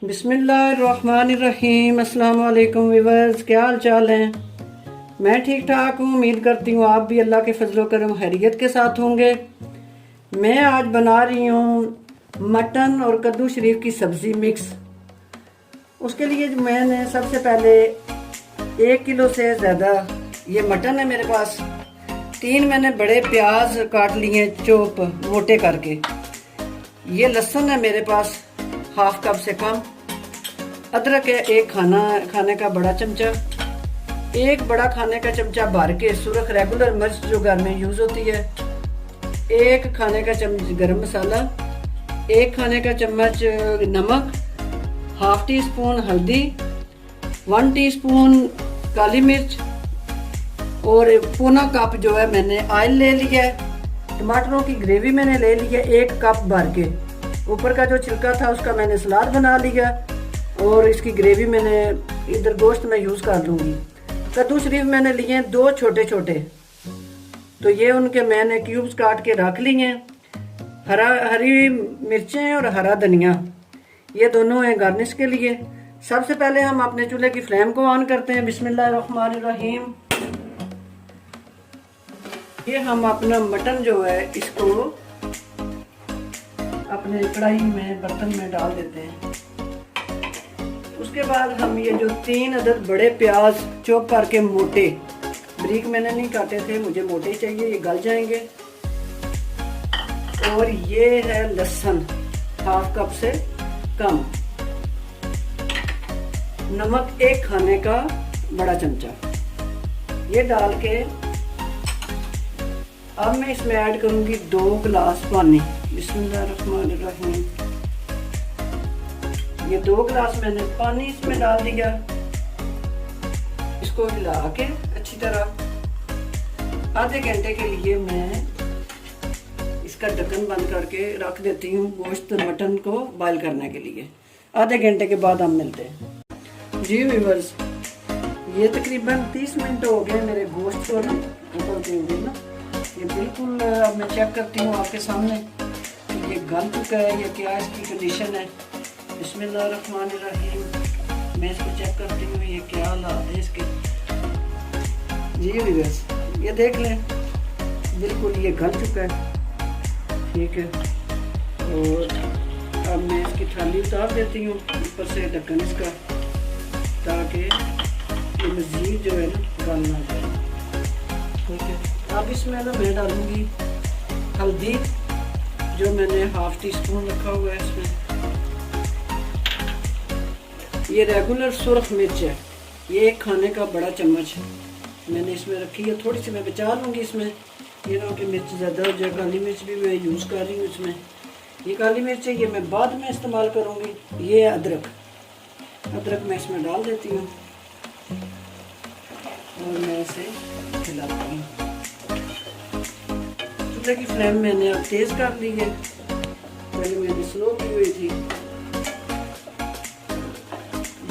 बिस्मिल्लाहिर्रहमानिर्रहीम। अस्सलाम वालेकुम व्यूअर्स, क्या हाल चाल हैं। मैं ठीक ठाक हूँ। उम्मीद करती हूँ आप भी अल्लाह के फजलो करम खैरियत के साथ होंगे। मैं आज बना रही हूँ मटन और कद्दू शरीफ की सब्ज़ी मिक्स। उसके लिए मैंने सबसे पहले 1 किलो से ज़्यादा ये मटन है मेरे पास। 3 मैंने बड़े प्याज काट लिए चॉप मोटे करके। ये लहसुन है मेरे पास हाफ कप से कम। अदरक है 1 खाने का बड़ा चमचा। 1 बड़ा खाने का चमचा भर के सुरख रेगुलर मिर्च जो घर में यूज़ होती है। 1 खाने का चम्मच गरम मसाला। 1 खाने का चम्मच नमक। हाफ टी स्पून हल्दी। 1 टीस्पून काली मिर्च और पौना कप जो है मैंने ऑयल ले लिया है। टमाटरों की ग्रेवी मैंने ले ली है 1 कप भर के। ऊपर का जो छिलका था उसका मैंने सलाद बना लिया और इसकी ग्रेवी मैंने इधर गोश्त में यूज़ कर लूँगी। कद्दू शरीफ मैंने लिए हैं 2 छोटे छोटे, तो ये उनके मैंने क्यूब्स काट के रख लिए हैं। हरी मिर्चें और हरा धनिया, ये दोनों हैं गार्निश के लिए। सबसे पहले हम अपने चूल्हे की फ्लेम को ऑन करते हैं। बिस्मिल्लाहिर्रहमानिर्रहीम। ये हम अपना मटन जो है इसको अपने कढ़ाई में बर्तन में डाल देते हैं। उसके बाद हम ये जो 3 अदद बड़े प्याज चॉप करके मोटे, बारीक मैंने नहीं काटे थे, मुझे मोटे ही चाहिए, ये गल जाएंगे। और ये है लहसुन हाफ कप से कम। नमक 1 खाने का बड़ा चमचा। ये डाल के अब मैं इसमें ऐड करूंगी 2 गिलास पानी। बिस्मिल्लाहिर्रहमानिर्रहीम। ये 2 गिलास मैंने पानी इसमें डाल दिया। इसको हिला के अच्छी तरह आधे घंटे के लिए मैं इसका ढक्कन बंद करके रख देती हूँ गोश्त मटन को बॉईल करने के लिए। आधे घंटे के बाद हम मिलते हैं। जी व्यूअर्स, ये तकरीबन 30 मिनट हो गए मेरे गोश्त को ना ये बिल्कुल। अब मैं चेक करती हूँ आपके सामने ये गल चुका है या क्या इसकी कंडीशन है। बिस्मिल्लाहिर्रहमानिर्रहीम। मैं इसको चेक करती हूँ ये क्या हालात है इसके। जी व्यूअर्स, ये देख लें बिल्कुल ये गल चुका है, ठीक है। और अब मैं इसकी थाली उतार देती हूँ ऊपर से ढक्कन इसका, ताकि ये मज़ीद जो है ना गल ना जाए, ठीक है। अब इसमें ना मैं डालूँगी हल्दी जो मैंने हाफ टी स्पून रखा हुआ है इसमें। ये रेगुलर सुरख मिर्च है, ये 1 खाने का बड़ा चम्मच मैंने इसमें रखी है। थोड़ी सी मैं बचा लूँगी इसमें, ये ना कि मिर्च ज़्यादा हो जाए। काली मिर्च भी मैं यूज़ कर रही हूँ इसमें। ये काली मिर्च है, ये मैं बाद में इस्तेमाल करूँगी। ये अदरक मैं इसमें डाल देती हूँ और मैं इसे खिलाती हूँ। चूल्हे की फ्लेम मैंने अब तेज़ कर ली है, पहले मैंने स्लो की हुई थी।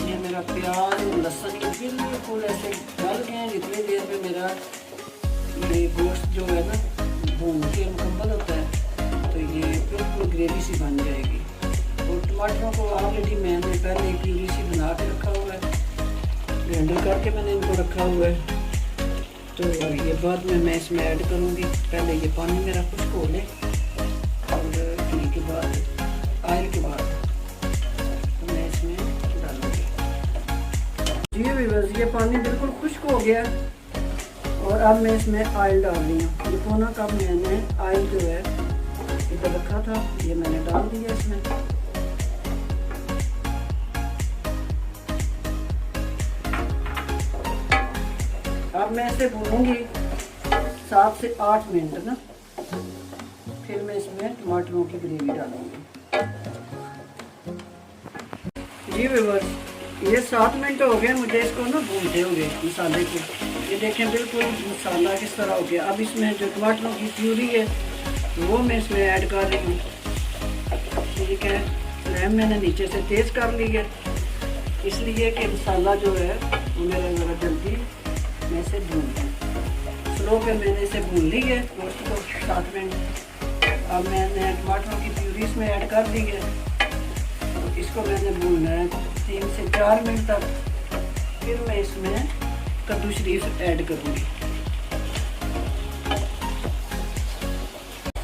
ये मेरा प्याज और लहसुन बिल्कुल ऐसे गल गए हैं। जितनी देर में मेरा ये गोश्त जो है ना भून के मुकम्मल होता है तो ये बिल्कुल ग्रेवी सी बन जाएगी। और टमाटरों को ऑलरेडी मैंने पहले एक प्यूरी सी बना के रखा हुआ है, ग्राइंडर करके मैंने इनको रखा हुआ है। तो ये बाद में मैं इसमें ऐड करूँगी। पहले ये पानी मेरा खुश्क हो ले और घी के बाद ऑयल के बाद तो मैं इसमें डालूँगी। जी व्यूअर्स, ये पानी बिल्कुल खुश्क हो गया और अब मैं इसमें ऑयल डाल रही हूँ। ये पौना कप मैंने ऑयल जो है इधर रखा था, ये मैंने डाल दिया इसमें। अब मैं इसे भूनूंगी 7 से 8 मिनट ना, फिर मैं इसमें टमाटरों की ग्रेवी डालूंगी। जी व्यूअर्स, ये 7 मिनट हो गए मुझे इसको ना भूनते हुए मसाले को। ये देखें बिल्कुल मसाला किस तरह हो गया। अब इसमें जो टमाटरों की प्यूरी है वो मैं इसमें ऐड कर रही हूँ, ठीक है। फ्लेम मैंने नीचे से तेज़ कर ली है, इसलिए कि मसाला जो है वो मेरा ज़रा जल्दी मैं इसे भून लूँ। स्लो पे मैंने इसे भून ली है गोश्त को 7 मिनट। अब मैंने टमाटरों की प्यूरी इसमें ऐड कर दी है, तो इसको मैंने भूनना है 3 से 4 मिनट तक। फिर मैं इसमें कद्दू शरीफ ऐड करूँगी।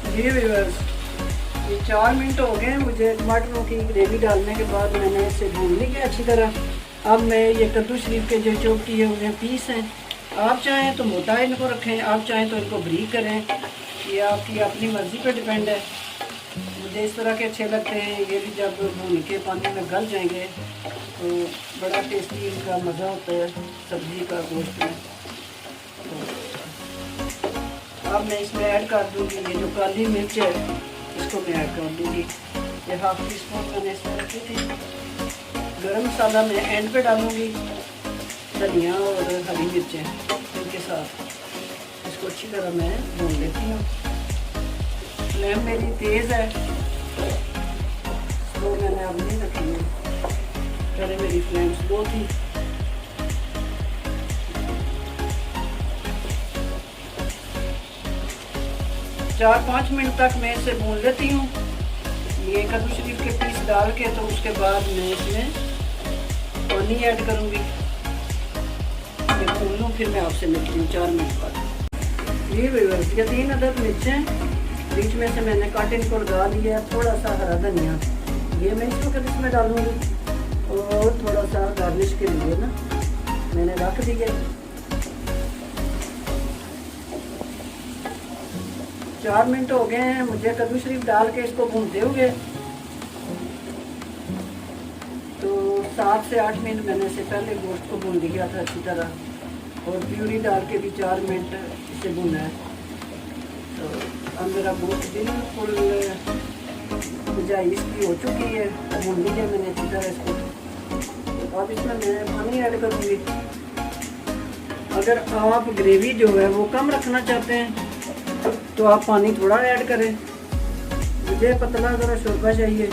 जी व्यूअर्स, ये 4 मिनट हो गए मुझे टमाटरों की ग्रेवी डालने के बाद। मैंने इसे भून लिया अच्छी तरह। अब मैं ये कद्दू शरीफ के जो चॉप किए हुए पीस हैं, आप चाहें तो मोटा इनको रखें, आप चाहें तो इनको बारीक करें, ये आपकी अपनी मर्ज़ी पे डिपेंड है। मुझे इस तरह के अच्छे लगते हैं। ये भी जब भून के पानी में गल जाएंगे तो बड़ा टेस्टी इनका मज़ा होता है सब्ज़ी का, गोश्त में। तो अब मैं इसमें ऐड कर दूँगी ये जो काली मिर्च है, इसको मैं ऐड कर दूँगी। ये ½ टी स्पून मैंने इसमें रखी थी। गरम मसाला मैं एंड पे डालूँगी, धनिया और हरी मिर्चें इनके साथ। इसको अच्छी तरह मैं भून लेती हूँ। फ्लेम मेरी तेज़ है, स्लो मैंने अब नहीं रखी है, पहले मेरी फ्लेम स्लो थी। चार 5 मिनट तक मैं इसे भून लेती हूँ। ये कद्दू शरीफ के पीस डाल के, तो उसके बाद मैं इसमें पानी ऐड करूँगी। भून लूँ, फिर मैं आपसे मिलती हूँ 4 मिनट बाद। ये व्यूअर्स, ये 3 अदद मिर्चें बीच में से मैंने काट इनको लगा लिया। थोड़ा सा हरा धनिया ये मैं इस वक्त इसमें डालूँगी, और थोड़ा सा गार्निश के लिए ना मैंने रख दिया। 4 मिनट हो गए हैं मुझे कद्दू शरीफ डाल के इसको भूनते हुए। तो 7 से 8 मिनट मैंने इससे पहले गोश्त को भून लिया था अच्छी तरह, और प्यूरी डाल के भी 4 मिनट इसे भुना है। तो अब मेरा गोश्त बिल्कुल बुझाई इसकी हो चुकी है, भून लिया मैंने अच्छी तरह इसको। तो अब इसमें मैं पानी ऐड करूँगी। अगर आप ग्रेवी जो है वो कम रखना चाहते हैं तो आप पानी थोड़ा ऐड करें। मुझे पतला ज़रा शोरबा चाहिए,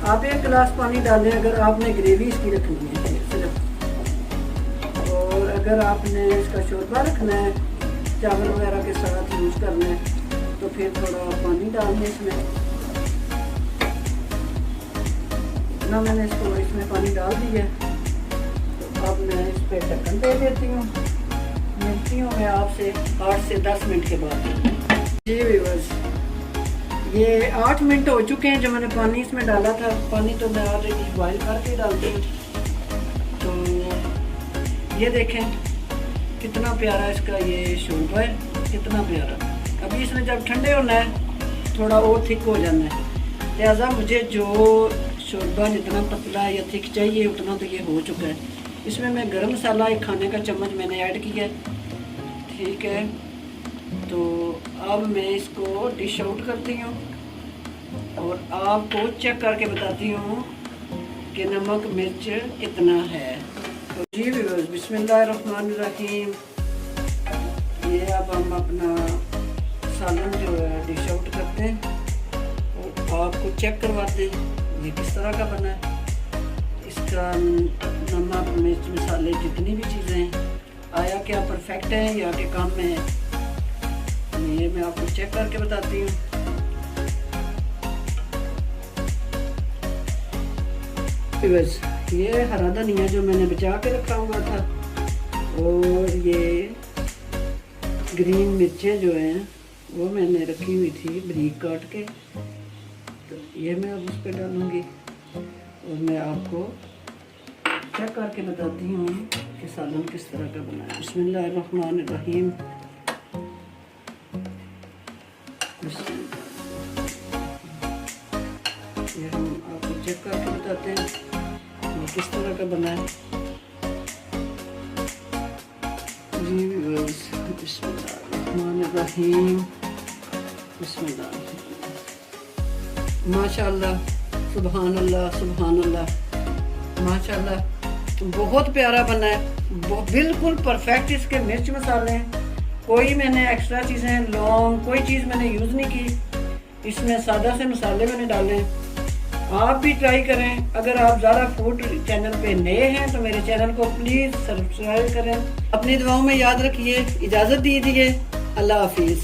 आप 1 गिलास पानी डालें अगर आपने ग्रेवी इसकी रखनी है सिर्फ। और अगर आपने इसका शोरबा रखना है, चावल वगैरह के साथ यूज़ करना है, तो फिर थोड़ा पानी डाल दें इसमें। इतना मैंने इसमें पानी डाल दिया है। तो अब मैं इस पर ढक्कन दे देती हूँ। मिलती हूँ मैं आपसे 8 से 10 मिनट के बाद। जी व्यूअर्स, ये 8 मिनट हो चुके हैं जो मैंने पानी इसमें डाला था। पानी तो मैं ऑलरेडी बॉयल करके डालती हूँ। तो ये देखें कितना प्यारा इसका ये शोरबा है, कितना प्यारा। अभी इसमें जब ठंडे होना है थोड़ा और थिक हो जाना है, लिहाजा मुझे जो शोरबा जितना पतला या थिक चाहिए उतना तो ये हो चुका है। इसमें मैं गरम मसाला 1 खाने का चम्मच मैंने ऐड किया है, ठीक है। तो अब मैं इसको डिश आउट करती हूँ और आपको चेक करके बताती हूँ कि नमक मिर्च कितना है। तो जी व्यूअर्स, बिस्मिल्लाहिर्रहमानिर्रहीम। ये अब हम अपना सालन जो है डिश आउट करते हैं और आपको चेक करवाते हैं ये किस तरह का बना है। इसका नमक मिर्च मसाले जितनी भी चीज़ें हैं, आया क्या परफेक्ट है या के काम में है, ये मैं आपको चेक करके बताती हूँ। ये हरा धनिया जो मैंने बचा के रखा हुआ था, और ये ग्रीन मिर्चें जो हैं वो मैंने रखी हुई थी बारीक काट के, तो ये मैं अब उस पर डालूँगी और मैं आपको चेक करके बताती हूँ कि सालन किस तरह का बना है। बिस्मिल्लाहिर्रहमानिर्रहीम। ये हम आपको चेक करके बताते हैं ये किस तरह का बना है। जी बिस्मिल्लाहिर्रहमानिर्रहीम। बिस्मिल्लाह। माशाअल्लाह, सुभान अल्लाह, सुभान अल्लाह, माशाअल्लाह, बहुत प्यारा बना है। बिल्कुल परफेक्ट इसके मिर्च मसाले हैं, कोई मैंने एक्स्ट्रा चीज़ें लौंग कोई चीज़ मैंने यूज़ नहीं की। इसमें सादा से मसाले मैंने डाले हैं। आप भी ट्राई करें। अगर आप ज़ारा फूड चैनल पे नए हैं तो मेरे चैनल को प्लीज़ सब्सक्राइब करें। अपनी दुआओं में याद रखिए। इजाज़त दीजिए। अल्लाह हाफिज़।